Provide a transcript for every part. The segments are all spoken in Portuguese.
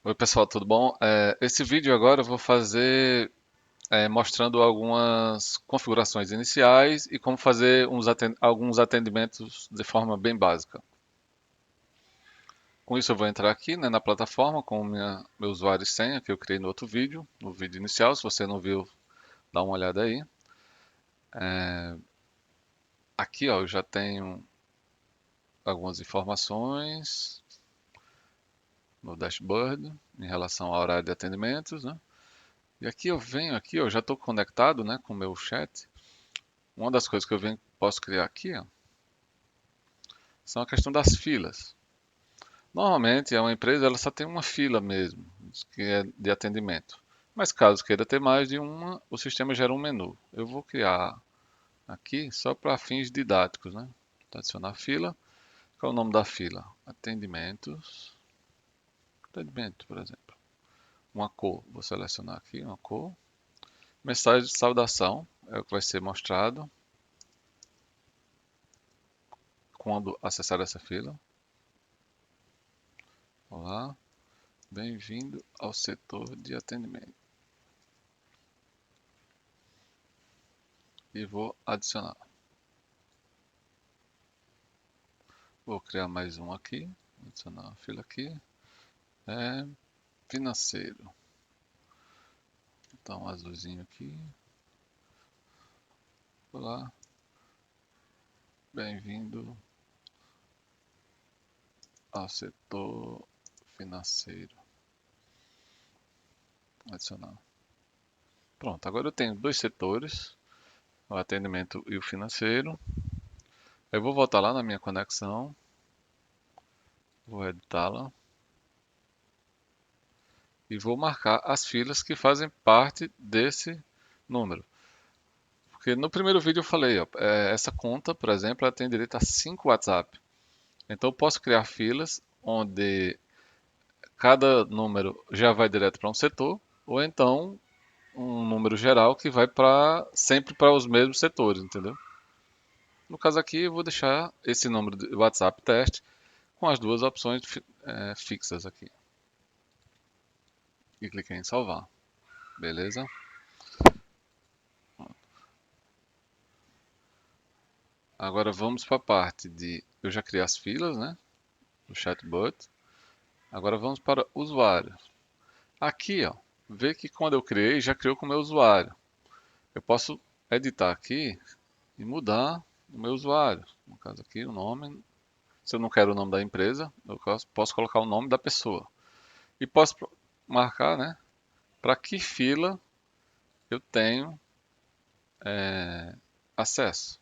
Oi pessoal, tudo bom? Esse vídeo agora eu vou fazer mostrando algumas configurações iniciais e como fazer alguns atendimentos de forma bem básica. Com isso eu vou entrar aqui, né, na plataforma com meu usuário e senha que eu criei no outro vídeo, no vídeo inicial. Se você não viu, dá uma olhada aí. Aqui ó, eu já tenho algumas informações no dashboard em relação ao horário de atendimentos, né? E aqui eu venho aqui, eu já estou conectado, né, com o meu chat. Uma das coisas que posso criar aqui, ó, são a questão das filas. Normalmente, uma empresa ela só tem uma fila mesmo, que é de atendimento. Mas caso queira ter mais de uma, o sistema gera um menu. Eu vou criar aqui só para fins didáticos, né? Adicionar fila. Qual é o nome da fila? Atendimentos. Atendimento, por exemplo. Uma cor. Vou selecionar aqui uma cor. Mensagem de saudação é o que vai ser mostrado quando acessar essa fila. Olá, bem-vindo ao setor de atendimento. E vou adicionar. Vou criar mais um aqui. Adicionar a fila aqui. É financeiro. Então, azulzinho aqui. Olá, bem-vindo ao setor financeiro. Adicionar. Pronto, agora eu tenho dois setores, o atendimento e o financeiro. Eu vou voltar lá na minha conexão, vou editá-la e vou marcar as filas que fazem parte desse número. Porque no primeiro vídeo eu falei, ó, essa conta, por exemplo, ela tem direito a 5 WhatsApp. Então eu posso criar filas onde cada número já vai direto para um setor, ou então um número geral que vai sempre para os mesmos setores, entendeu? No caso aqui eu vou deixar esse número de WhatsApp teste com as duas opções fixas aqui. E cliquei em salvar. Beleza? Agora vamos para a parte de eu já criei as filas, né? Do chatbot. Agora vamos para o usuário. Aqui, ó, vê que quando eu criei, já criou com o meu usuário. Eu posso editar aqui e mudar o meu usuário. No caso aqui, o nome. Se eu não quero o nome da empresa, eu posso colocar o nome da pessoa. E posso marcar, né, para que fila eu tenho acesso.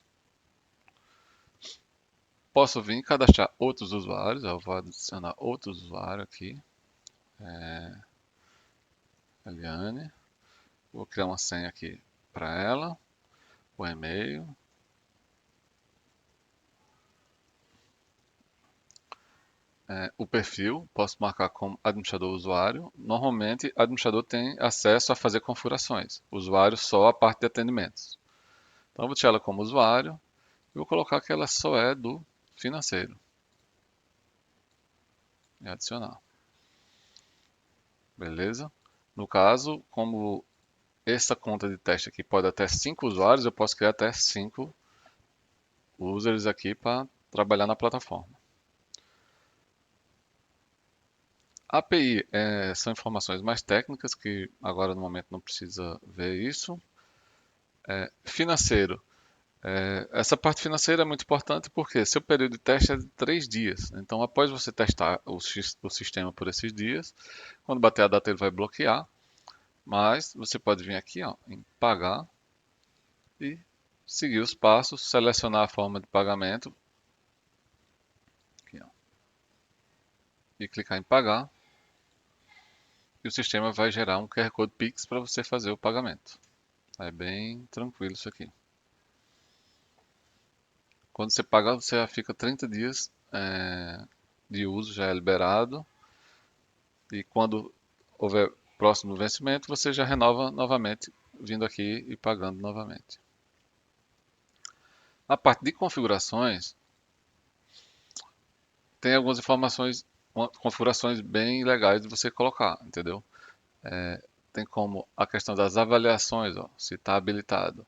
Posso vir cadastrar outros usuários. Eu vou adicionar outro usuário aqui. Eliane. Vou criar uma senha aqui para ela. O e-mail. O perfil, posso marcar como administrador usuário. Normalmente, administrador tem acesso a fazer configurações. Usuário só a parte de atendimentos. Então, eu vou deixar ela como usuário e vou colocar que ela só é do financeiro. E adicionar. Beleza? No caso, como essa conta de teste aqui pode até 5 usuários, eu posso criar até 5 users aqui para trabalhar na plataforma. API são informações mais técnicas que agora no momento não precisa ver isso. Financeiro. Essa parte financeira é muito importante porque seu período de teste é de 3 dias. Então, após você testar o sistema por esses dias, quando bater a data ele vai bloquear. Mas você pode vir aqui ó, em pagar e seguir os passos, selecionar a forma de pagamento aqui, ó, e clicar em pagar. E o sistema vai gerar um QR Code Pix para você fazer o pagamento. É bem tranquilo isso aqui. Quando você pagar, você já fica 30 dias de uso, já é liberado. E quando houver próximo do vencimento, você já renova novamente, vindo aqui e pagando novamente. A parte de configurações tem algumas informações configurações bem legais de você colocar, entendeu? Tem como a questão das avaliações, ó, se está habilitado.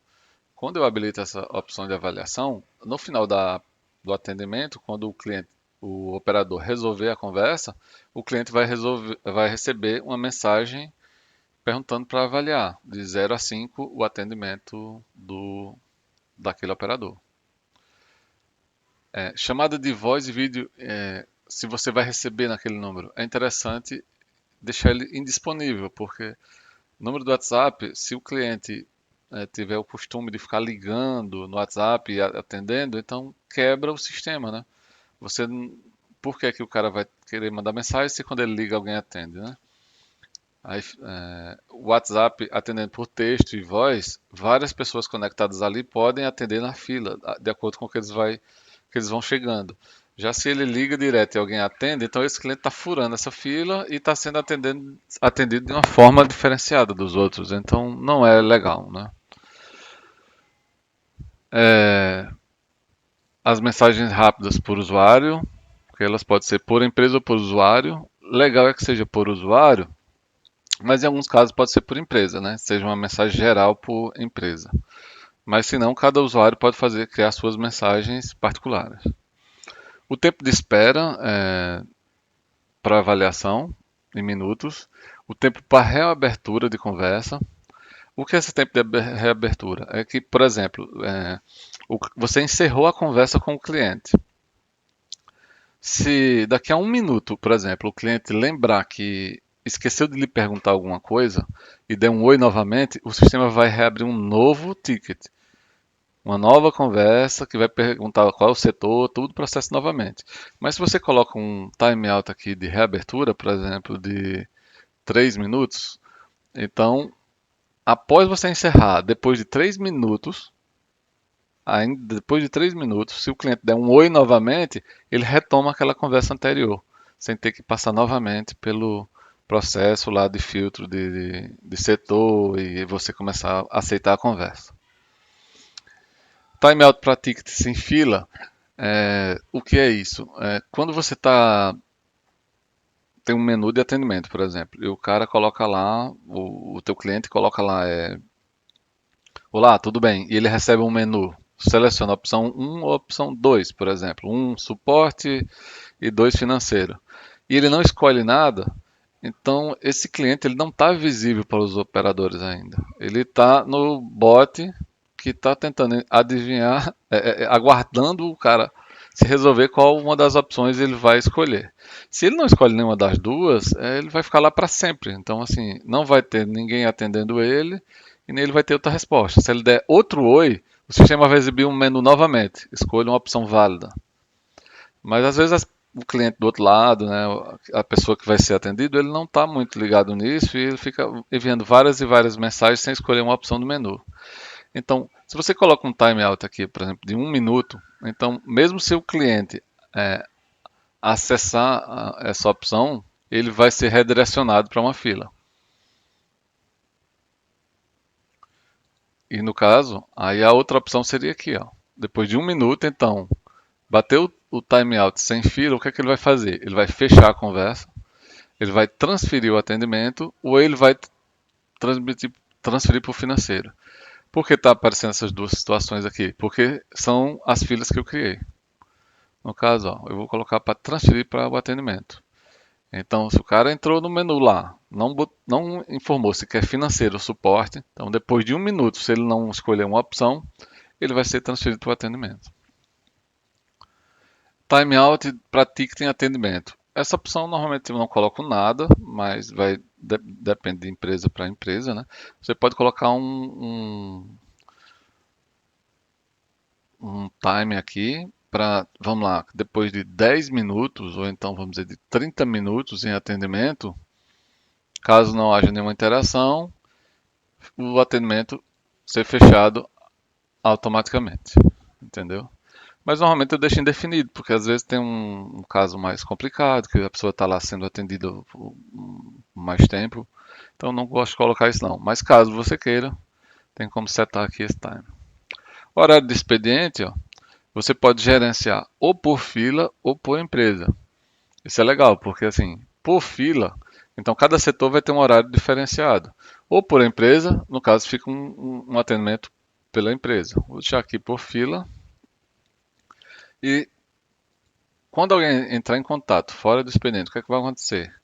Quando eu habilito essa opção de avaliação, no final do atendimento, quando o operador resolver a conversa, o cliente vai receber uma mensagem perguntando para avaliar de 0 a 5 o atendimento daquele operador. Chamada de voz e vídeo, se você vai receber naquele número, é interessante deixar ele indisponível, porque o número do WhatsApp, se o cliente tiver o costume de ficar ligando no WhatsApp e atendendo, então quebra o sistema, né? Você, por que que o cara vai querer mandar mensagem se quando ele liga alguém atende, né? Aí, o WhatsApp atendendo por texto e voz, várias pessoas conectadas ali podem atender na fila, de acordo com o que eles vão chegando. Já se ele liga direto e alguém atende, então esse cliente está furando essa fila e está sendo atendido de uma forma diferenciada dos outros. Então não é legal, né? É, as mensagens rápidas por usuário, que elas podem ser por empresa ou por usuário. Legal é que seja por usuário, mas em alguns casos pode ser por empresa, né? Seja uma mensagem geral por empresa. Mas se não, cada usuário pode criar suas mensagens particulares. O tempo de espera para avaliação em minutos. O tempo para reabertura de conversa. O que é esse tempo de reabertura? É que, por exemplo, você encerrou a conversa com o cliente. Se daqui a um minuto, por exemplo, o cliente lembrar que esqueceu de lhe perguntar alguma coisa e der um oi novamente, o sistema vai reabrir um novo ticket, uma nova conversa que vai perguntar qual é o setor, tudo o processo novamente. Mas se você coloca um timeout aqui de reabertura, por exemplo, de 3 minutos, então após você encerrar, depois de 3 minutos, ainda depois de 3 minutos, se o cliente der um oi novamente, ele retoma aquela conversa anterior, sem ter que passar novamente pelo processo lá de filtro de setor e você começar a aceitar a conversa. Timeout para ticket sem fila, o que é isso? Quando você tem um menu de atendimento, por exemplo, e o cara coloca lá, o teu cliente coloca lá, olá, tudo bem, e ele recebe um menu. Seleciona a opção 1 ou a opção 2, por exemplo. 1 suporte e 2 financeiro. E ele não escolhe nada, então esse cliente ele não está visível para os operadores ainda. Ele está no bot que está tentando adivinhar, aguardando o cara se resolver qual uma das opções ele vai escolher. Se ele não escolhe nenhuma das duas, ele vai ficar lá para sempre. Então, assim, não vai ter ninguém atendendo ele e nem ele vai ter outra resposta. Se ele der outro oi, o sistema vai exibir um menu novamente. Escolha uma opção válida. Mas às vezes o cliente do outro lado, né, a pessoa que vai ser atendido, ele não está muito ligado nisso e ele fica enviando várias e várias mensagens sem escolher uma opção do menu. Então, se você coloca um timeout aqui, por exemplo, de um minuto, então mesmo se o cliente é, acessar essa opção, ele vai ser redirecionado para uma fila. E no caso, aí a outra opção seria aqui, ó. Depois de um minuto, então, bateu o timeout sem fila, o que é que ele vai fazer? Ele vai fechar a conversa, ele vai transferir o atendimento ou ele vai transferir para o financeiro. Por que está aparecendo essas duas situações aqui? Porque são as filas que eu criei. No caso, ó, eu vou colocar para transferir para o atendimento. Então, se o cara entrou no menu lá, não informou se quer financeiro ou suporte, então depois de um minuto, se ele não escolher uma opção, ele vai ser transferido para o atendimento. Timeout para ticketing atendimento. Essa opção normalmente eu não coloco nada, mas depende de empresa para empresa, né? Você pode colocar um time aqui para, vamos lá, depois de 10 minutos, ou então vamos dizer de 30 minutos em atendimento, caso não haja nenhuma interação, o atendimento ser fechado automaticamente, entendeu? Mas normalmente eu deixo indefinido, porque às vezes tem um caso mais complicado, que a pessoa está lá sendo atendida por mais tempo, então não gosto de colocar isso não. Mas caso você queira, tem como setar aqui esse time. Horário de expediente, ó, você pode gerenciar ou por fila ou por empresa. Isso é legal, porque assim, por fila, então cada setor vai ter um horário diferenciado. Ou por empresa, no caso fica um atendimento pela empresa. Vou deixar aqui por fila. E quando alguém entrar em contato fora do expediente, o que é que vai acontecer?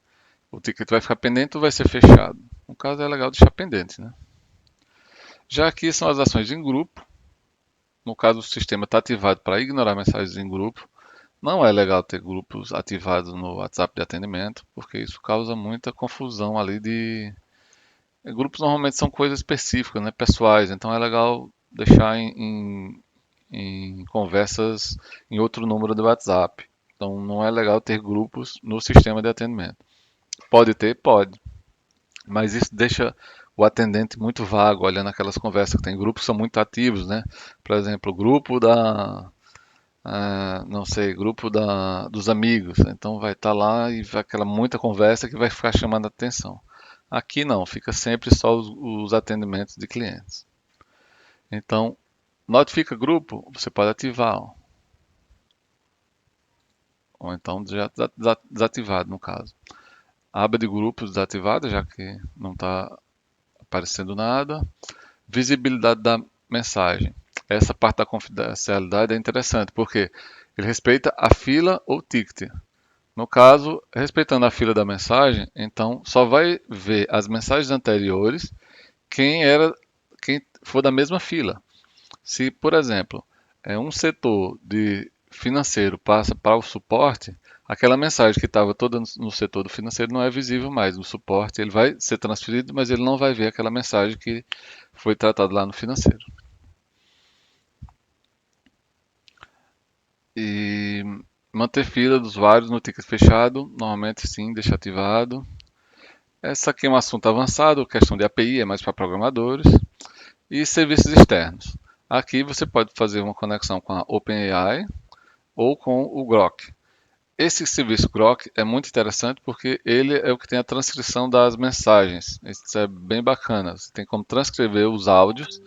O ticket vai ficar pendente ou vai ser fechado? No caso é legal deixar pendente, né? Já aqui são as ações em grupo. No caso o sistema está ativado para ignorar mensagens em grupo. Não é legal ter grupos ativados no WhatsApp de atendimento, porque isso causa muita confusão ali de. Grupos normalmente são coisas específicas, né, pessoais, então é legal deixar em conversas em outro número do WhatsApp. Então não é legal ter grupos no sistema de atendimento. Pode ter? Pode. Mas isso deixa o atendente muito vago, olhando aquelas conversas que tem grupos que são muito ativos, né? Por exemplo, o grupo não sei, grupo dos amigos. Então vai estar lá e vai aquela muita conversa que vai ficar chamando a atenção. Aqui não, fica sempre só os atendimentos de clientes. Então, notifica grupo, você pode ativar, ó. Ou então já desativado no caso. A aba de grupos desativada, já que não está aparecendo nada. Visibilidade da mensagem. Essa parte da confidencialidade é interessante, porque ele respeita a fila ou ticket. No caso, respeitando a fila da mensagem, então só vai ver as mensagens anteriores quem for da mesma fila. Se, por exemplo, um setor de financeiro passa para o suporte, aquela mensagem que estava toda no setor do financeiro não é visível mais. No suporte ele vai ser transferido, mas ele não vai ver aquela mensagem que foi tratada lá no financeiro. E manter fila dos usuários no ticket fechado, normalmente sim, deixa ativado. Essa aqui é um assunto avançado, questão de API, é mais para programadores. E serviços externos. Aqui você pode fazer uma conexão com a OpenAI ou com o Grok. Esse serviço Grok é muito interessante porque ele é o que tem a transcrição das mensagens. Isso é bem bacana. Você tem como transcrever os áudios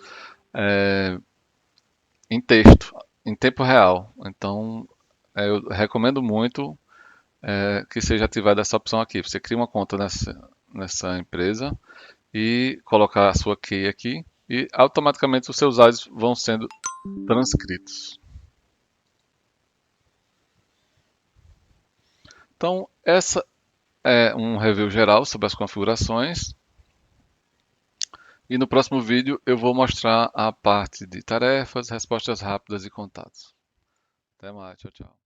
em texto, em tempo real. Então, eu recomendo muito que seja ativada essa opção aqui. Você cria uma conta nessa empresa e colocar a sua key aqui e automaticamente os seus áudios vão sendo transcritos. Então, essa é um review geral sobre as configurações. E no próximo vídeo eu vou mostrar a parte de tarefas, respostas rápidas e contatos. Até mais, tchau, tchau.